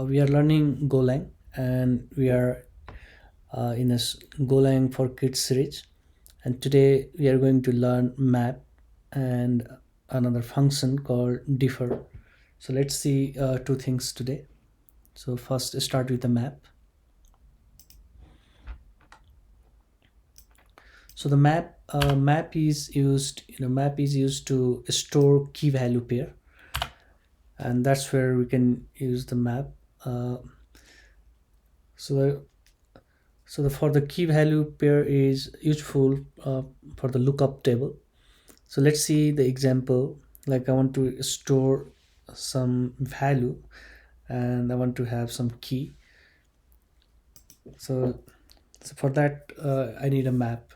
We are learning Golang, and we are in a Golang for Kids series. And today we are going to learn map and another function called differ. So let's see two things today. So first, start with the map. So the map is used. Map is used to store key value pair, and that's where we can use the map. Uh, so for the key value pair is useful for the lookup table. So let's see the example. Like I want to store some value and I want to have some key. So for that I need a map.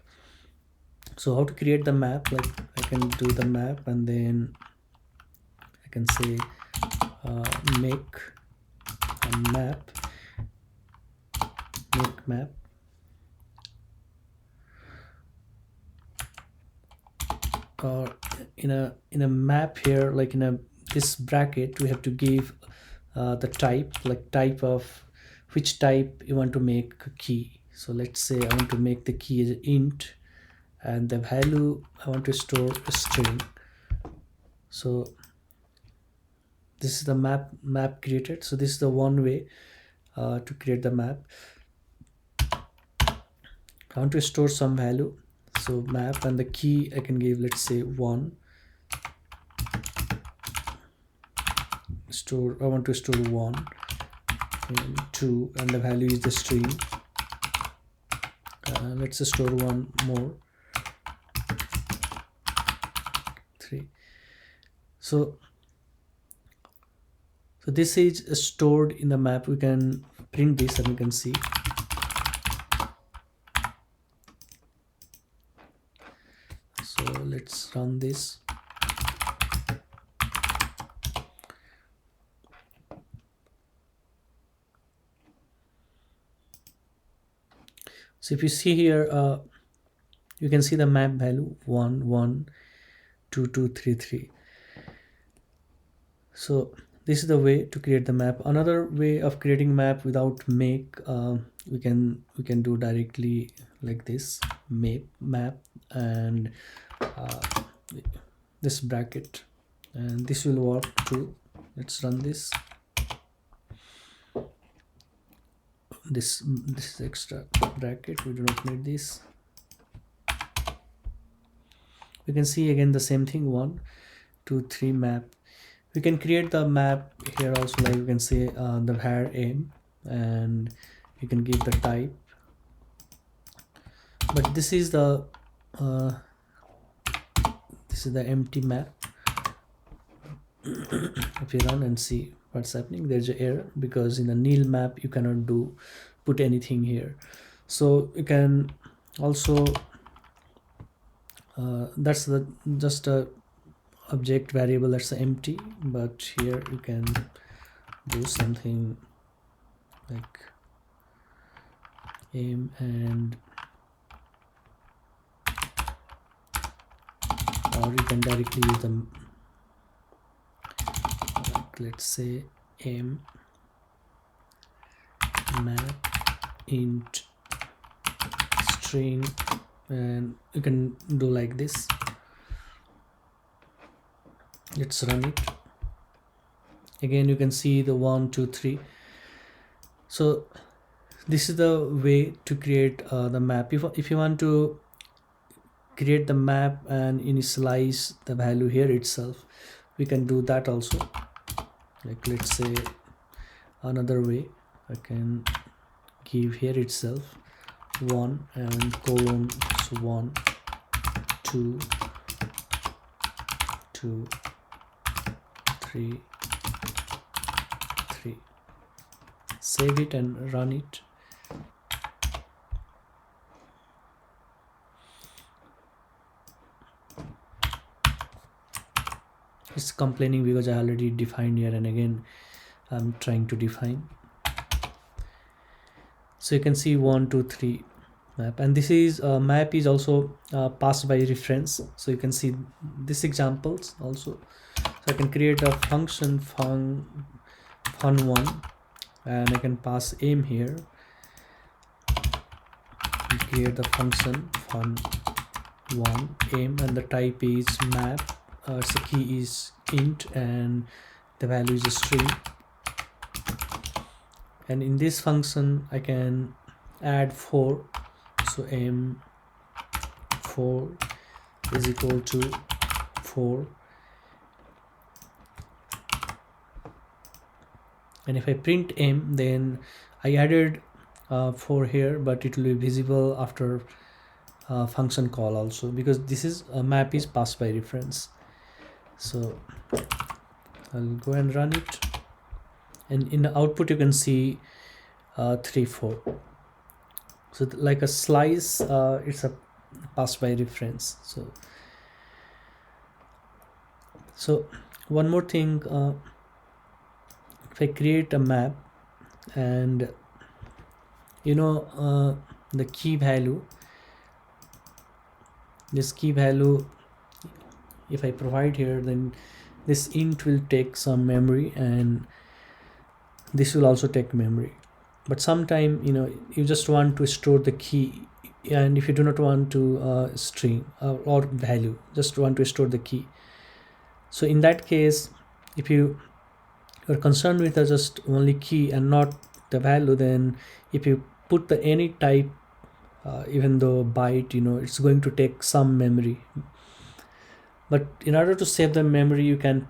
So how to create the map? Like I can do the map and then I can say make a map, make map. Or in a map here, like in a this bracket, we have to give the type, like type of which type you want to make a key. So let's say I want to make the key as int, and the value I want to store a string. So this is the map created. So this is the one way to create the map. I want to store some value, so map, and the key I can give, let's say 1. I want to store 1 and 2, and the value is the string. Let's store one more, 3. So this is stored in the map. We can print this and we can see. So let's run this. So if you see here, you can see the map value 1 1 2 2 3 3. So this is the way to create the map. Another way of creating map without make, we can do directly like this, map and this bracket, and this will work too. Let's run this. This is extra bracket, we do not need this. We can see again the same thing, 1 2 3 map. We can create the map here also, like you can say the var aim, and you can give the type, but this is the empty map. If you run and see what's happening, there's an error because in the nil map you cannot put anything here. So you can also that's just a object variable, that's empty, but here you can do something like aim, and or you can directly use them, like let's say aim map int string, and you can do like this. Let's run it again. You can see the 1 2 3. So this is the way to create the map. If you want to create the map and initialize the value here itself, we can do that also. Like let's say another way, I can give here itself 1 and colon, so 1 2 2 3 3. Save it and run it. It's complaining because I already defined here, and again I'm trying to define. So you can see 1 2 3 map, and this is map is also passed by reference. So you can see these examples also. So I can create a function fun1 and I can pass aim here and create the function fun1 aim, and the type is map. So the key is int and the value is a string, and in this function I can add 4. So aim 4 is equal to 4, and if I print aim, then I added 4 here, but it will be visible after function call also, because this is a map is passed by reference. So I'll go and run it, and in the output you can see 3 4. So like a slice, it's a passed by reference. So one more thing, if I create a map, and the key value, this key value, if I provide here, then this int will take some memory, and this will also take memory. But sometime you just want to store the key, and if you do not want to string or value, just want to store the key. So in that case, if you are concerned with just only key and not the value, then if you put the any type, even though byte, it's going to take some memory. But in order to save the memory, you can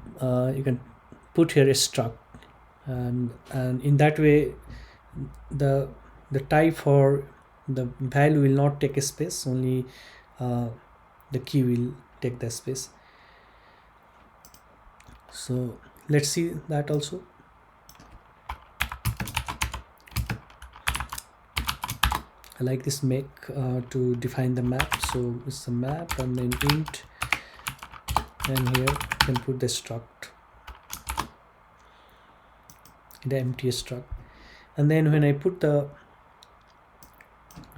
put here a struct, and in that way the type for the value will not take a space, only the key will take the space. So let's see that also. I like this make to define the map. So it's a map, and then int, and here you can put the struct, the empty struct. And then when I put the,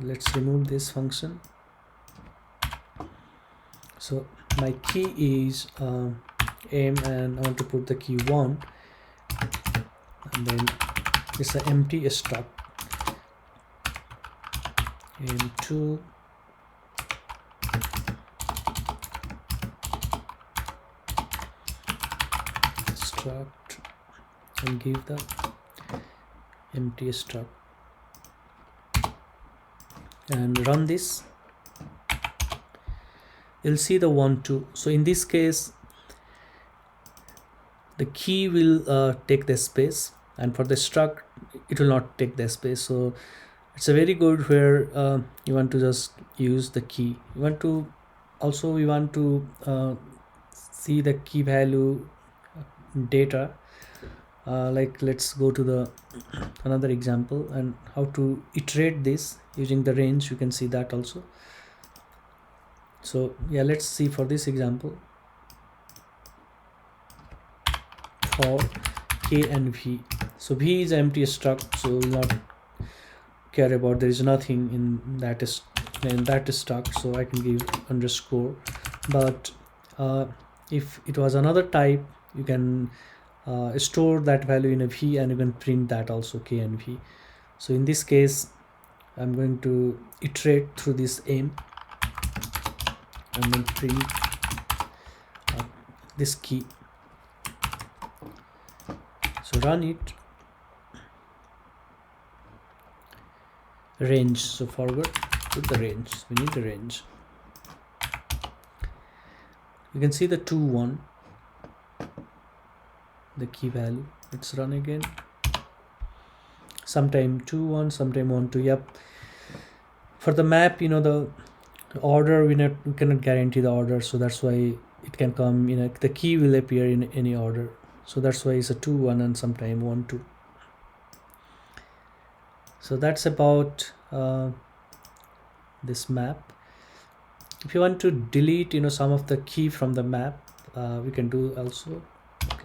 let's remove this function. So my key is aim, and I want to put the key 1, and then it's an empty struct, aim 2, struct, and give the empty struct, and run this. You'll see the 1 2. So in this case the key will take the space, and for the struct it will not take the space. So it's a very good where you want to just use the key. We want to see the key value data. Like let's go to the another example, and how to iterate this using the range. You can see that also. So yeah, let's see for this example, for k and v. So v is empty struct, so we'll not care about, there is nothing in that struct, so I can give underscore. But if it was another type, you can store that value in a v, and you can print that also, k and v. So in this case I'm going to iterate through this aim, and then print this key. So run it. Range, so forward with the range, we need the range. You can see the 2 1, the key value. Let's run again. Sometime 2 1, sometime 1 2. Yep. For the map, the order we cannot guarantee the order, so that's why it can come the key will appear in any order. So that's why it's a 2 1 and sometime 1 2. So that's about this map. If you want to delete some of the key from the map, we can do also.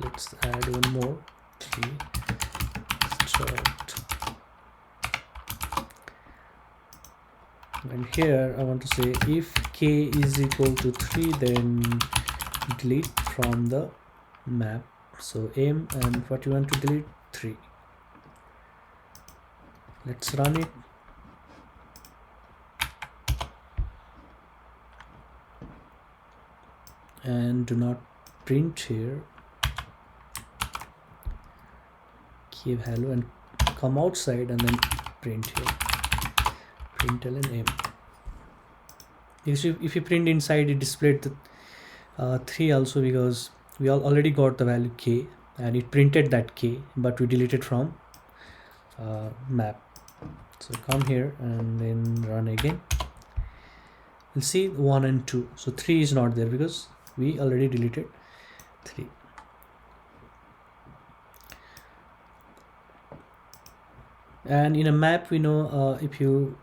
Let's add one more key, struct, and here I want to say if k is equal to 3, then delete from the map. So aim, and what you want to delete, 3. Let's run it. And do not print here key value and come outside and then print here println m. If you print inside, it displayed the 3 also, because we already got the value k and it printed that k, but we deleted from map. So come here and then run again. You'll see 1 and 2. So 3 is not there because we already deleted 3. And in a map, we know if you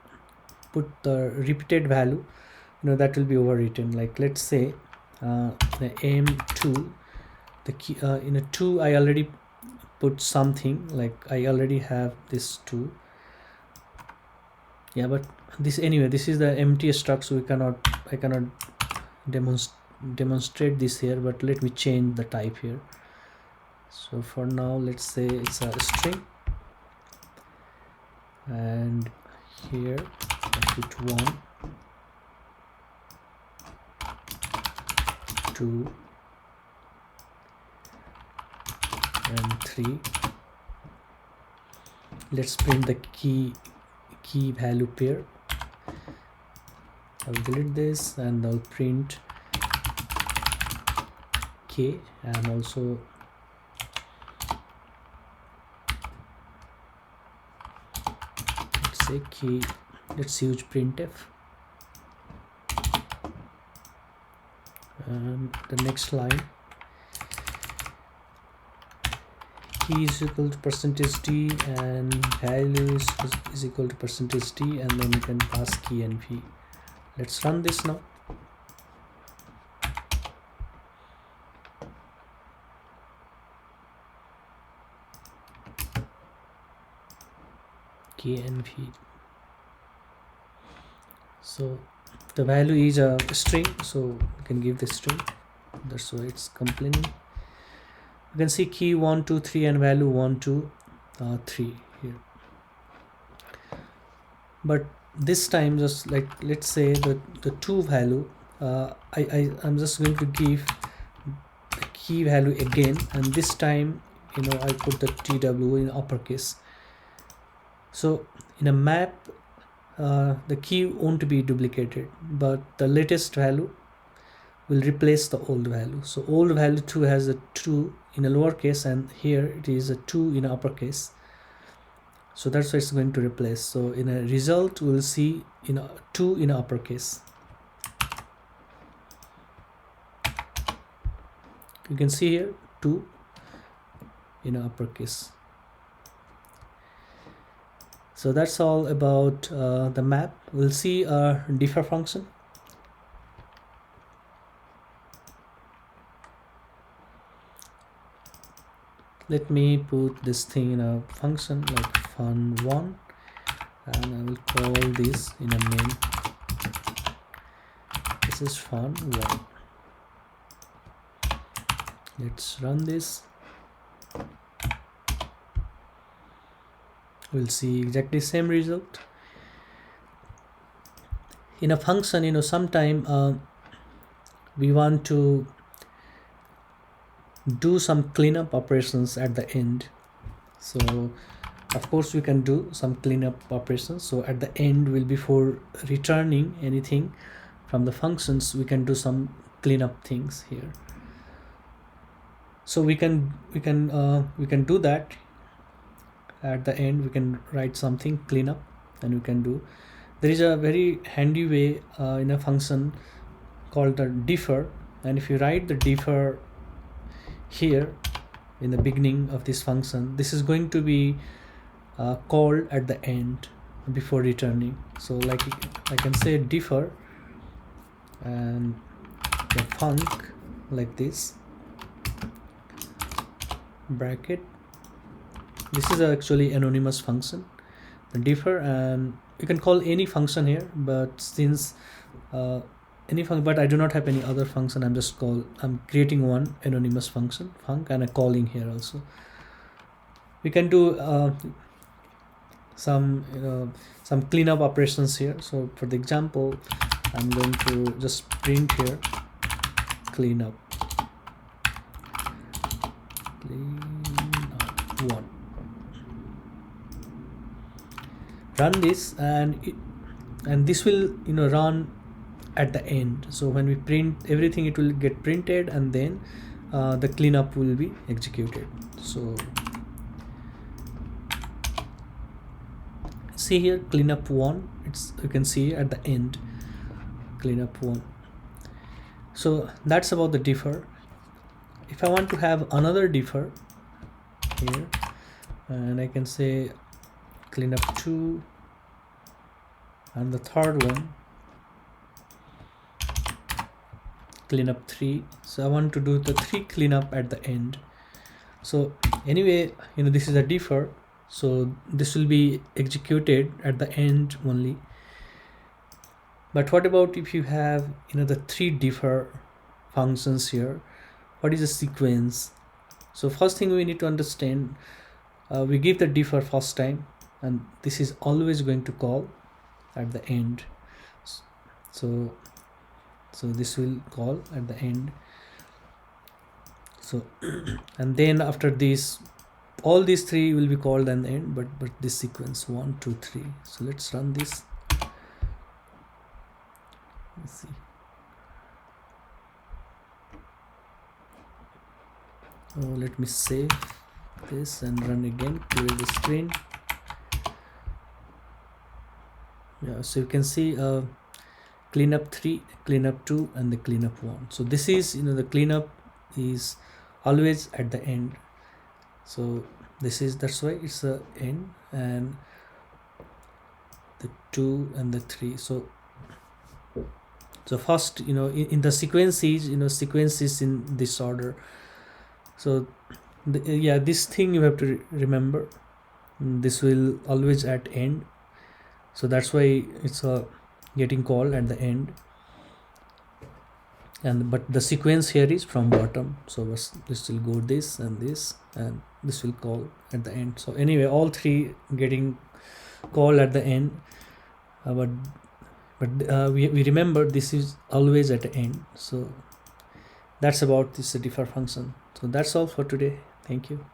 put the repeated value, that will be overwritten. Like let's say the m2, the key in a 2 I already put something, like I already have this 2. Yeah, but this anyway, this is the empty struct, so I cannot demonstrate this here, but let me change the type here. So for now, let's say it's a string, and here I put 1, 2 and 3. Let's print the key value pair. I'll delete this and I'll print k, and also let's say key. Let's use printf. And the next line, key is equal to %d and value is equal to %d, and then you can pass key and v. Let's run this now. K and v. So the value is a string, so you can give the string. That's why it's complaining. You can see key 1 2 3 and value 1 2 3 here. But this time, just like let's say the 2 value, I'm just going to give the key value again, and this time I put the TW in uppercase. So in a map, the key won't be duplicated, but the latest value will replace the old value. So old value 2 has a 2 in a lowercase, and here it is a 2 in uppercase. So that's what it's going to replace. So in a result, we'll see 2 in uppercase. You can see here 2 in uppercase. So that's all about the map. We'll see a differ function. Let me put this thing in a function like fun1, and I will call this in a main. This is fun1. Let's run this. We'll see exactly same result. In a function, sometime we want to do some cleanup operations at the end. So of course we can do some cleanup operations. So at the end, before returning anything from the functions, we can do some cleanup things here. So we can do that. At the end, we can write something cleanup, and we can do. There is a very handy way in a function called the differ, and if you write the differ here in the beginning of this function, this is going to be called at the end before returning. So like I can say differ and the func like this bracket. This is actually anonymous function, the differ, and you can call any function here, but since any function, but I do not have any other function, I'm creating one anonymous function func, and I'm calling here also. We can do some cleanup operations here. So for the example, I'm going to just print here cleanup 1. Run this, and this will run at the end. So when we print everything, it will get printed, and then the cleanup will be executed. So see here, cleanup 1, you can see at the end, cleanup 1. So that's about the differ. If I want to have another differ here, and I can say cleanup 2, and the third one cleanup 3. So I want to do the 3 cleanup at the end. So anyway, this is a differ, so this will be executed at the end only. But what about if you have the 3 differ functions here? What is the sequence? So first thing we need to understand, we give the differ first time, and this is always going to call at the end. So this will call at the end. So and then after this, all these 3 will be called at the end, but this sequence 1 2 3. So let's run this. Let's see. Oh, let me save this and run again, clear the screen. Yeah, so you can see cleanup 3, cleanup 2, and the cleanup 1. So this is the cleanup is always at the end. So that's why it's a end, and the 2 and the 3. So first, in the sequences, sequences in this order. So this thing you have to remember, this will always at end. So that's why it's getting called at the end, but the sequence here is from bottom. So this will go this, and this will call at the end. So anyway, all 3 getting called at the end, but we remember this is always at the end. So that's about this differ function. So that's all for today. Thank you.